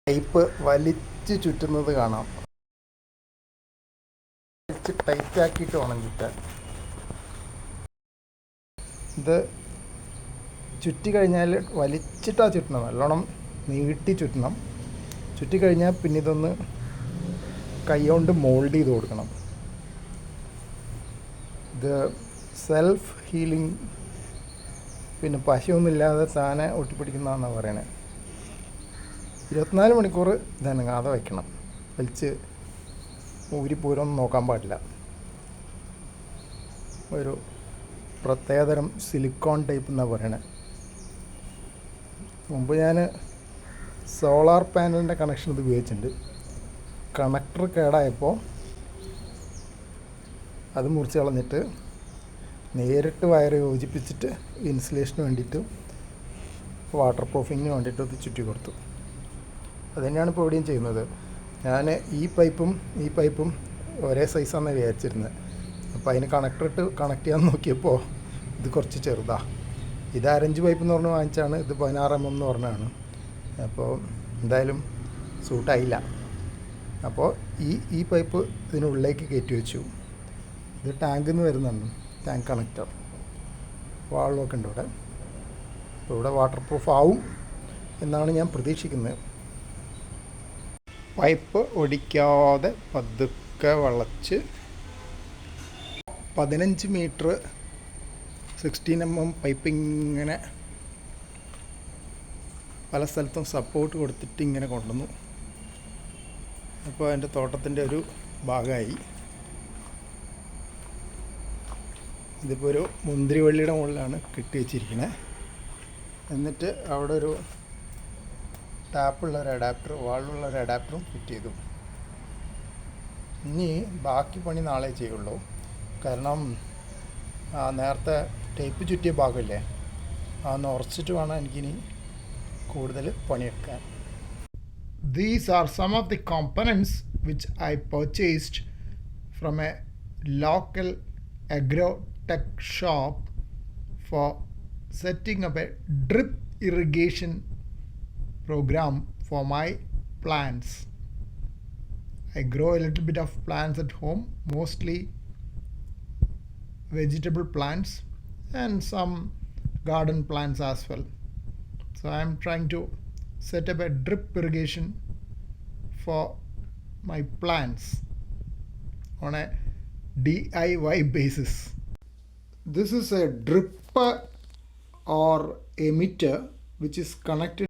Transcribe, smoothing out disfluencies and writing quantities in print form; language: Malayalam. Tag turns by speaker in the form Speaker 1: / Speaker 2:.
Speaker 1: പൈപ്പ് വലിച്ച് ചുറ്റുന്നത് കാണാം. വലിച്ച് ടൈറ്റാക്കിയിട്ട് വേണം ചുറ്റാൻ. ഇത് ചുറ്റി കഴിഞ്ഞാൽ വലിച്ചിട്ടാണ് ചുറ്റണം, നല്ലോണം നീട്ടി ചുറ്റണം. ചുറ്റിക്കഴിഞ്ഞാൽ പിന്നെ ഇതൊന്ന് കൈ കൊണ്ട് മോൾഡ് ചെയ്ത് കൊടുക്കണം. ഇത് സെൽഫ് ഹീലിംഗ്, പിന്നെ പശയൊന്നുമില്ലാതെ താനെ ഒട്ടിപ്പിടിക്കുന്നതാണെന്നാണ് പറയണത്. 24 മണിക്കൂർ ഇതനങ്ങാതെ വയ്ക്കണം. വലിച്ച് ഊരിപ്പോരൊന്നും നോക്കാൻ പാടില്ല. ഒരു പ്രത്യേകതരം സിലിക്കോൺ ടൈപ്പ് എന്നാണ് പറയണത്. മുമ്പ് ഞാൻ സോളാർ പാനലിൻ്റെ കണക്ഷൻ ഇത് ഉപയോഗിച്ചിട്ടുണ്ട്. കണക്ടർ കേടായപ്പോൾ അത് മുറിച്ച് കളഞ്ഞിട്ട് നേരിട്ട് വയർ യോജിപ്പിച്ചിട്ട് ഇൻസുലേഷന് വേണ്ടിയിട്ട്, വാട്ടർ പ്രൂഫിങ്ങിന് വേണ്ടിയിട്ട് ഇത് ചുറ്റി കൊടുത്തു. അതുതന്നെയാണ് ഇപ്പോൾ ഇവിടെയും ചെയ്യുന്നത്. ഞാൻ ഈ പൈപ്പും ഒരേ സൈസാണെന്ന് വിചാരിച്ചിരുന്നത്. അപ്പോൾ അതിന് കണക്ടറിട്ട് കണക്ട് ചെയ്യാൻ നോക്കിയപ്പോൾ ഇത് കുറച്ച് ചെറുതാണ്. ഇത് 5 പൈപ്പ് എന്ന് പറഞ്ഞ് വാങ്ങിച്ചാണ്. ഇത് 16 mm എന്ന് പറഞ്ഞാണ്. അപ്പോൾ എന്തായാലും സൂട്ടായില്ല. അപ്പോൾ ഈ പൈപ്പ് ഇതിനുള്ളിലേക്ക് കയറ്റി വെച്ചു. ഇത് ടാങ്കിൽ നിന്ന് വരുന്നുണ്ട്, ടാങ്ക് കണക്ടർ. വാൾവൊക്കെ ഉണ്ട് ഇവിടെ. അപ്പോൾ ഇവിടെ വാട്ടർ പ്രൂഫ് ആവും എന്നാണ് ഞാൻ പ്രതീക്ഷിക്കുന്നത്. പൈപ്പ് ഒടിക്കാതെ പതുക്കെ വളച്ച് 15 മീറ്റർ 16 mm പൈപ്പ് ഇങ്ങനെ പല സ്ഥലത്തും സപ്പോർട്ട് കൊടുത്തിട്ട് ഇങ്ങനെ കൊണ്ടുവന്നു. അപ്പോൾ എൻ്റെ തോട്ടത്തിൻ്റെ ഒരു ഭാഗമായി. ഇതിപ്പോൾ ഒരു മുന്തിരിവള്ളിയുടെ മുകളിലാണ് കെട്ടി വെച്ചിരിക്കുന്നത്. എന്നിട്ട് അവിടെ ഒരു ടാപ്പുള്ളൊരു അഡാപ്റ്റർ, വാൾവുള്ളൊരു അഡാപ്റ്ററും ഫിറ്റ് ചെയ്തു. ഇനി ബാക്കി പണി നാളെ ചെയ്യുള്ളൂ. കാരണം നേരത്തെ ടേപ്പ് ചുറ്റിയ ഭാഗമില്ലേ, അതൊന്ന് ഉറച്ചിട്ട് വേണം എനിക്കിനി കൂടുതൽ പണിയെടുക്കാൻ. These are some of the components which I purchased from a local agro-tech shop for setting up a drip irrigation program for my plants. I grow a little bit of plants at home, mostly vegetable plants and some garden plants as well. So I am trying to set up a drip irrigation for my plants on a DIY basis. This is a dripper or emitter which is connected